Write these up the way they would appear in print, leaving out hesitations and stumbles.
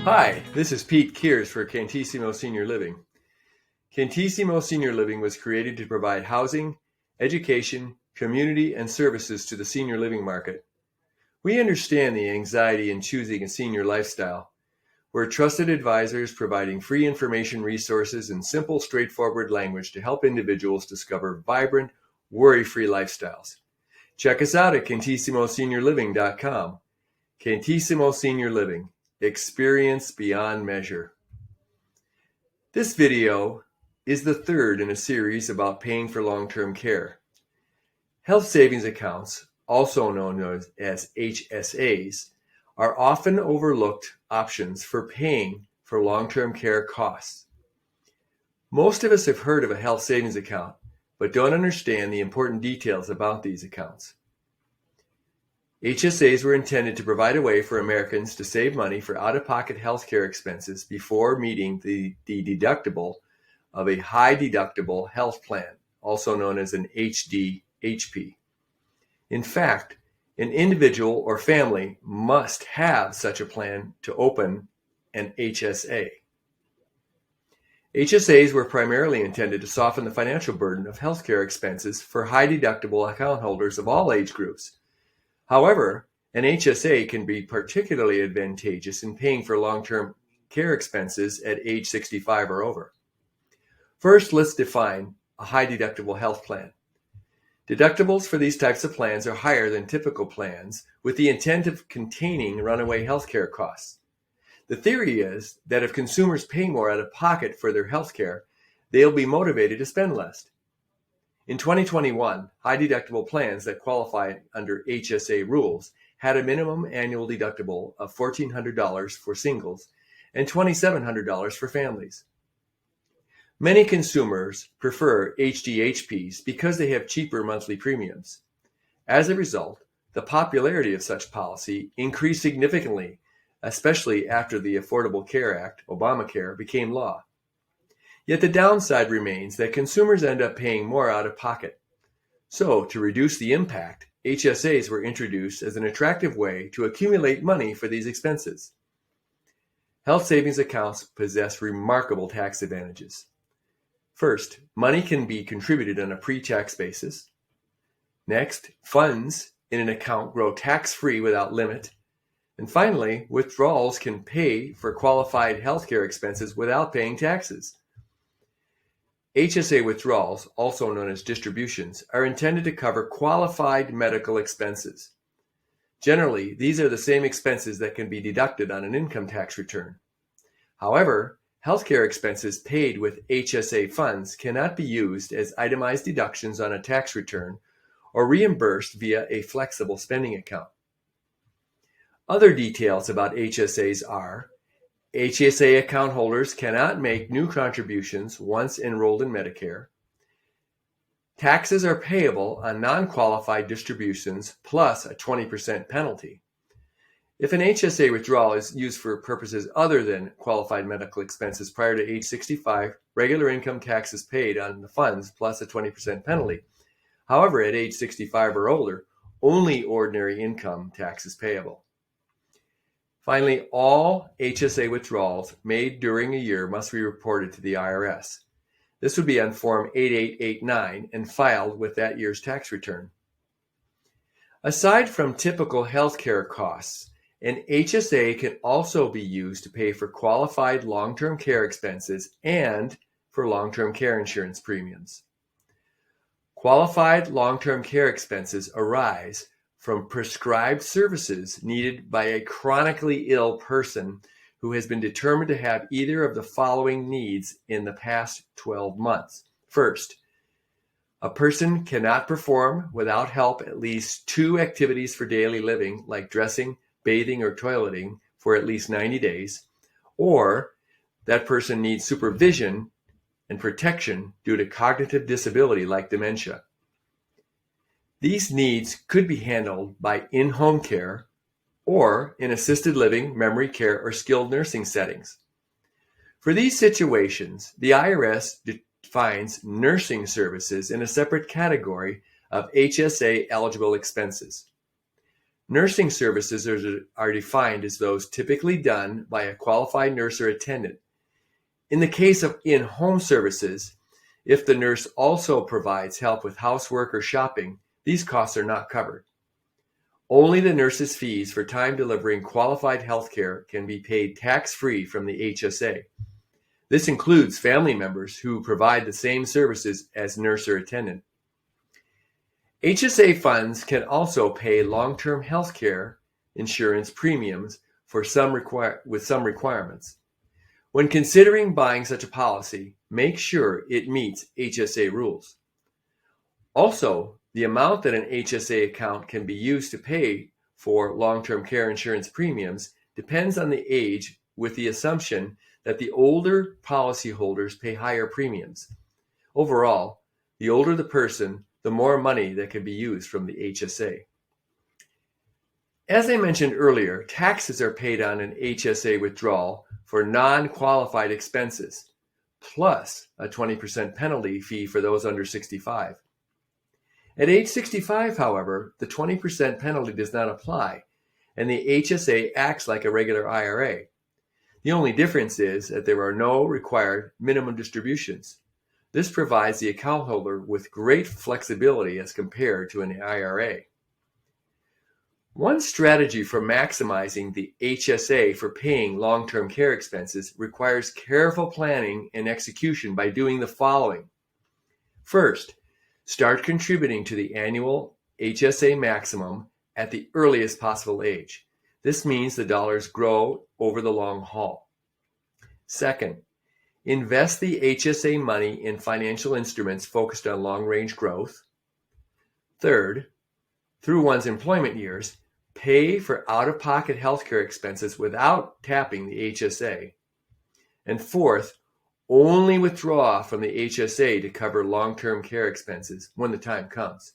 Hi, this is Pete Kears for Cantissimo Senior Living. Cantissimo Senior Living was created to provide housing, education, community, and services to the senior living market. We understand the anxiety in choosing a senior lifestyle. We're trusted advisors providing free information resources in simple, straightforward language to help individuals discover vibrant, worry-free lifestyles. Check us out at CantissimoSeniorLiving.com. Cantissimo Senior Living. Experience beyond measure. This video is the third in a series about paying for long-term care. Health savings accounts, also known as HSAs, are often overlooked options for paying for long-term care costs. Most of us have heard of a health savings account, but don't understand the important details about these accounts. HSAs were intended to provide a way for Americans to save money for out-of-pocket health care expenses before meeting the deductible of a high-deductible health plan, also known as an HDHP. In fact, an individual or family must have such a plan to open an HSA. HSAs were primarily intended to soften the financial burden of healthcare expenses for high-deductible account holders of all age groups. However, an HSA can be particularly advantageous in paying for long-term care expenses at age 65 or over. First, let's define a high-deductible health plan. Deductibles for these types of plans are higher than typical plans with the intent of containing runaway healthcare costs. The theory is that if consumers pay more out of pocket for their healthcare, they'll be motivated to spend less. In 2021, high-deductible plans that qualified under HSA rules had a minimum annual deductible of $1,400 for singles and $2,700 for families. Many consumers prefer HDHPs because they have cheaper monthly premiums. As a result, the popularity of such policy increased significantly, especially after the Affordable Care Act, Obamacare, became law. Yet the downside remains that consumers end up paying more out of pocket. So, to reduce the impact, HSAs were introduced as an attractive way to accumulate money for these expenses. Health savings accounts possess remarkable tax advantages. First, money can be contributed on a pre-tax basis. Next, funds in an account grow tax-free without limit. And finally, withdrawals can pay for qualified healthcare expenses without paying taxes. HSA withdrawals, also known as distributions, are intended to cover qualified medical expenses. Generally, these are the same expenses that can be deducted on an income tax return. However, healthcare expenses paid with HSA funds cannot be used as itemized deductions on a tax return or reimbursed via a flexible spending account. Other details about HSAs are: HSA account holders cannot make new contributions once enrolled in Medicare. Taxes are payable on non-qualified distributions plus a 20% penalty. If an HSA withdrawal is used for purposes other than qualified medical expenses prior to age 65, regular income tax is paid on the funds plus a 20% penalty. However, at age 65 or older, only ordinary income tax is payable. Finally, all HSA withdrawals made during a year must be reported to the IRS. This would be on Form 8889 and filed with that year's tax return. Aside from typical healthcare costs, an HSA can also be used to pay for qualified long-term care expenses and for long-term care insurance premiums. Qualified long-term care expenses arise from prescribed services needed by a chronically ill person who has been determined to have either of the following needs in the past 12 months. First, a person cannot perform without help at least 2 activities for daily living, like dressing, bathing, or toileting, for at least 90 days, or that person needs supervision and protection due to cognitive disability like dementia. These needs could be handled by in-home care or in assisted living, memory care, or skilled nursing settings. For these situations, the IRS defines nursing services in a separate category of HSA eligible expenses. Nursing services are defined as those typically done by a qualified nurse or attendant. In the case of in-home services, if the nurse also provides help with housework or shopping, these costs are not covered. Only the nurse's fees for time delivering qualified health care can be paid tax-free from the HSA. This includes family members who provide the same services as nurse or attendant. HSA funds can also pay long-term health care insurance premiums with some requirements. When considering buying such a policy, make sure it meets HSA rules. Also, the amount that an HSA account can be used to pay for long-term care insurance premiums depends on the age, with the assumption that the older policyholders pay higher premiums. Overall, the older the person, the more money that can be used from the HSA. As I mentioned earlier, taxes are paid on an HSA withdrawal for non-qualified expenses, plus a 20% penalty fee for those under 65. At age 65, however, the 20% penalty does not apply, and the HSA acts like a regular IRA. The only difference is that there are no required minimum distributions. This provides the account holder with great flexibility as compared to an IRA. One strategy for maximizing the HSA for paying long-term care expenses requires careful planning and execution by doing the following. First, start contributing to the annual HSA maximum at the earliest possible age. This means the dollars grow over the long haul. Second, invest the HSA money in financial instruments focused on long-range growth. Third, through one's employment years, pay for out-of-pocket healthcare expenses without tapping the HSA. And fourth, only withdraw from the HSA to cover long-term care expenses when the time comes.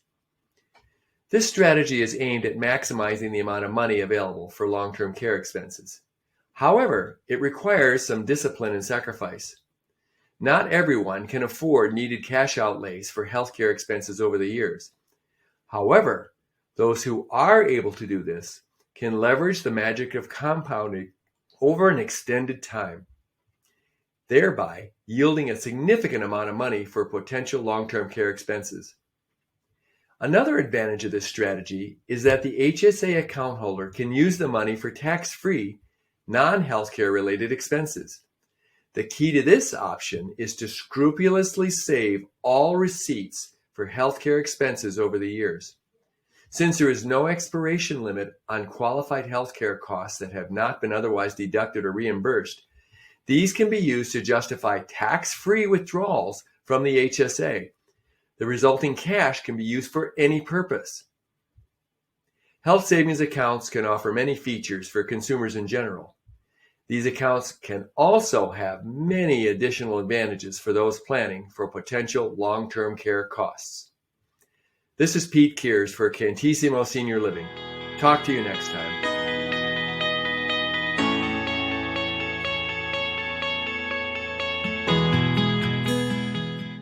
This strategy is aimed at maximizing the amount of money available for long-term care expenses. However, it requires some discipline and sacrifice. Not everyone can afford needed cash outlays for healthcare expenses over the years. However, those who are able to do this can leverage the magic of compounding over an extended time, thereby yielding a significant amount of money for potential long-term care expenses. Another advantage of this strategy is that the HSA account holder can use the money for tax-free, non-healthcare related expenses. The key to this option is to scrupulously save all receipts for healthcare expenses over the years. Since there is no expiration limit on qualified healthcare costs that have not been otherwise deducted or reimbursed, these can be used to justify tax-free withdrawals from the HSA. The resulting cash can be used for any purpose. Health savings accounts can offer many features for consumers in general. These accounts can also have many additional advantages for those planning for potential long-term care costs. This is Pete Kears for Cantissimo Senior Living. Talk to you next time.